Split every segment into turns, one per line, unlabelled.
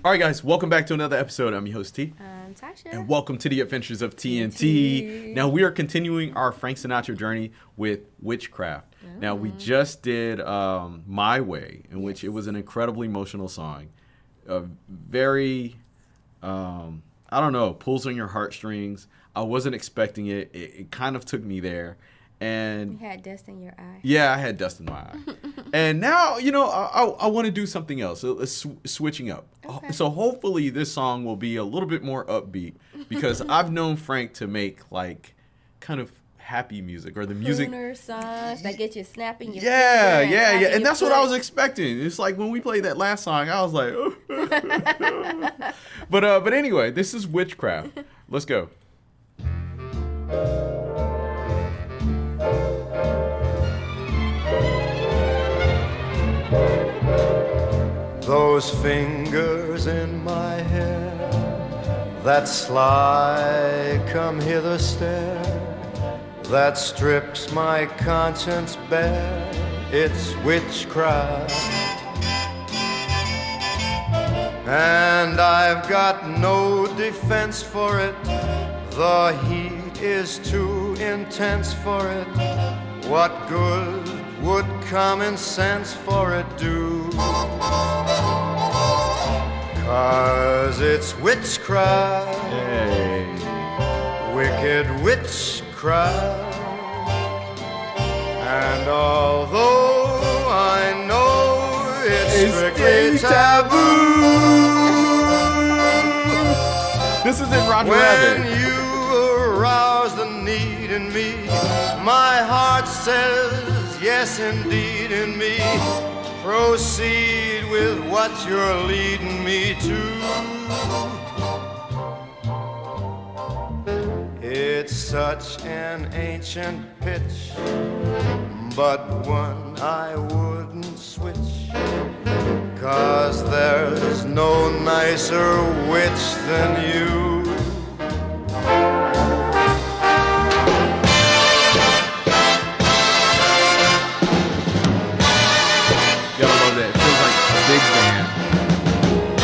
All right, guys, welcome back to another episode. I'm your host, T.
I'm Tasha.
And welcome to the adventures of TNT.
TNT.
Now, we are continuing our Frank Sinatra journey with Witchcraft. Now, we just did My Way, in which it was an incredibly emotional song. Very, I don't know, pulls on your heartstrings. I wasn't expecting it. It kind of took me there. And
you had dust in your eye.
yeah, I had dust in my eye. And now, I want to do something else. So let's switching up.
Okay.
So hopefully this song will be a little bit more upbeat because I've known Frank to make like kind of happy music or the music.
Crooner songs that get you snapping your
Yeah.
finger and tapping
And
your
that's what I was
foot.
expecting. It's like when we played that last song, I was like, but anyway, this is Witchcraft. Let's go.
Those fingers in my hair that sly come hither stare, that strips my conscience bare, it's witchcraft. And I've got no defense for it, the heat is too intense for it. What good would common sense for it do? 'Cause it's witchcraft,
Hey.
wicked witchcraft. And although I know it's strictly taboo,
This isn't Roger
when
Rabbit.
you arouse the need in me, my heart says yes indeed in me. Proceed with what you're leading me to. It's such an ancient pitch, but one I wouldn't switch. 'Cause there's no nicer witch than you.
Gotta love that. It feels like a big band.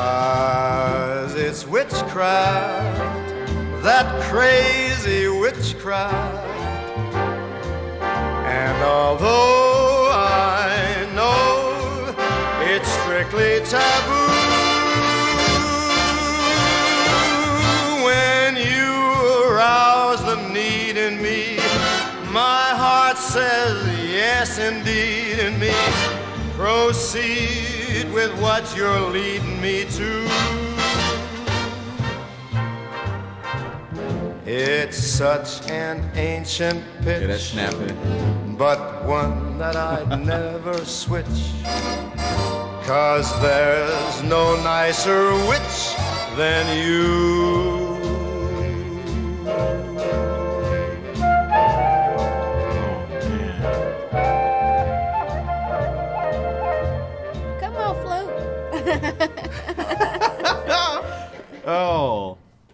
Cause it's witchcraft, that crazy witchcraft. And although I know it's strictly taboo, when you arouse the need in me, my heart says yes indeed in me. Proceed with what you're leading me to. It's such an ancient pitch,
Yeah, that's snapping.
but one that I'd never switch. 'Cause there's no nicer witch than you.
Come on, flute.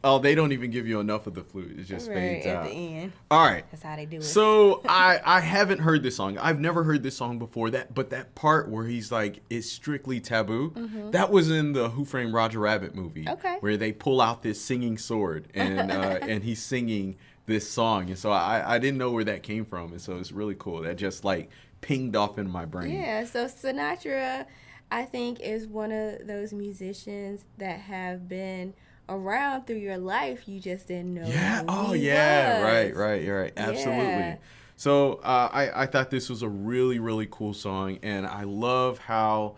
Oh, they don't even give you enough of the flute. It just
Right
fades
at
out.
the end.
All right.
That's how they do it.
So I haven't heard this song. I've never heard this song before. But that part where he's like, it's strictly taboo. That was in the Who Framed Roger Rabbit movie.
Okay.
Where they pull out this singing sword and and he's singing this song. And so I didn't know where that came from. And so it's really cool. That just like pinged off in my brain.
Yeah, so Sinatra, I think, is one of those musicians that have been around through your life. You just didn't know.
Yeah.
Who
Oh,
he
yeah.
was.
Right. You're right. Absolutely.
Yeah.
So I thought this was a really, really cool song, and I love how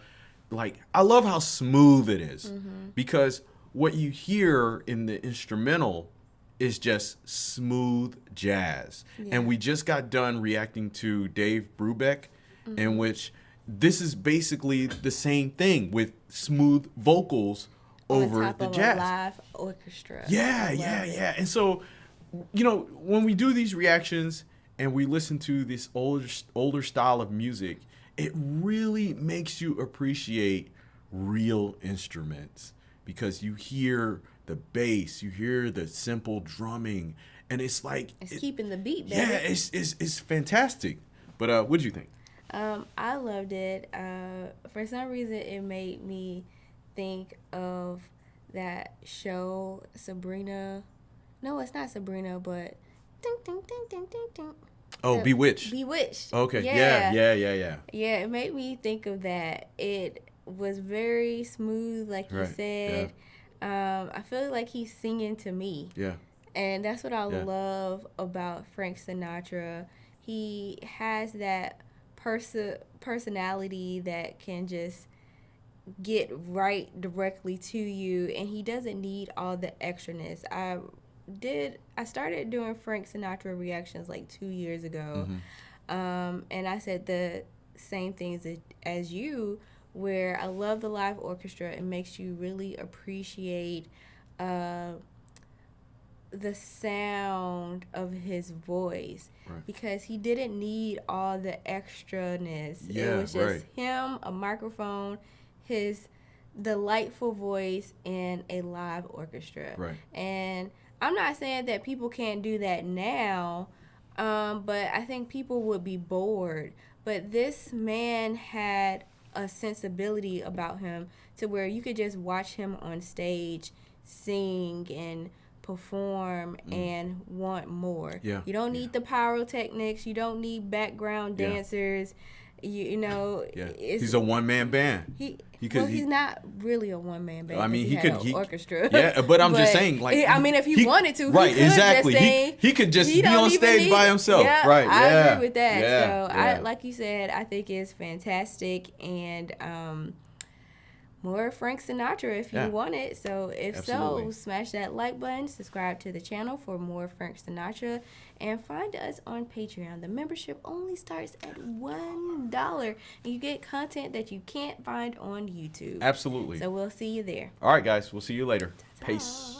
smooth it is, because what you hear in the instrumental is just smooth jazz.
Yeah.
And we just got done reacting to Dave Brubeck, in which this is basically the same thing with smooth vocals
On
over
top
the
of
jazz.
a live orchestra.
Yeah.
I love it.
And so, when we do these reactions and we listen to this older style of music, it really makes you appreciate real instruments, because you hear the bass, you hear the simple drumming, and it's like
It's keeping the beat, baby.
yeah, it's fantastic. But what'd you think?
I loved it. For some reason, it made me think of that show, Sabrina. No, it's not Sabrina, but ding, ding, ding, ding, ding, ding.
Oh, Bewitched.
Bewitched.
Okay,
Yeah.
yeah.
Yeah, it made me think of that. It was very smooth, like you
Right,
said. I feel like he's singing to me.
Yeah.
And that's what I
Yeah.
love about Frank Sinatra. He has that personality that can just get right directly to you, and he doesn't need all the extraness. I started doing Frank Sinatra reactions like 2 years ago. And I said the same things as you, where I love the live orchestra. It makes you really appreciate the sound of his voice,
Right.
because he didn't need all the extraness.
Yeah,
it was just
right.
him, a microphone, his delightful voice, and a live orchestra.
Right.
And I'm not saying that people can't do that now, but I think people would be bored. But this man had a sensibility about him to where you could just watch him on stage sing and perform and want more.
Yeah,
You don't need the pyrotechnics. You don't need background
Yeah.
dancers. You know,
Yeah.
it's,
He's a one-man band.
he's not really a one-man band.
I mean,
'cause
he
had
could.
an
He,
orchestra.
Yeah, but I'm just saying, like,
I mean, if he wanted to,
right?
he could
Exactly.
Just sing.
He could just
He
be
don't
on
even
stage
need-
by himself.
Yeah,
Right?
I
Yeah.
agree with that.
Yeah.
So
yeah.
like you said, I think it's fantastic, and more Frank Sinatra if you
Yeah.
want it. So if
Absolutely.
so, smash that like button, subscribe to the channel for more Frank Sinatra, and find us on Patreon. The membership only starts at $1, and you get content that you can't find on YouTube.
Absolutely.
So we'll see you there.
All right, guys. We'll see you later.
Ta-ta.
Peace.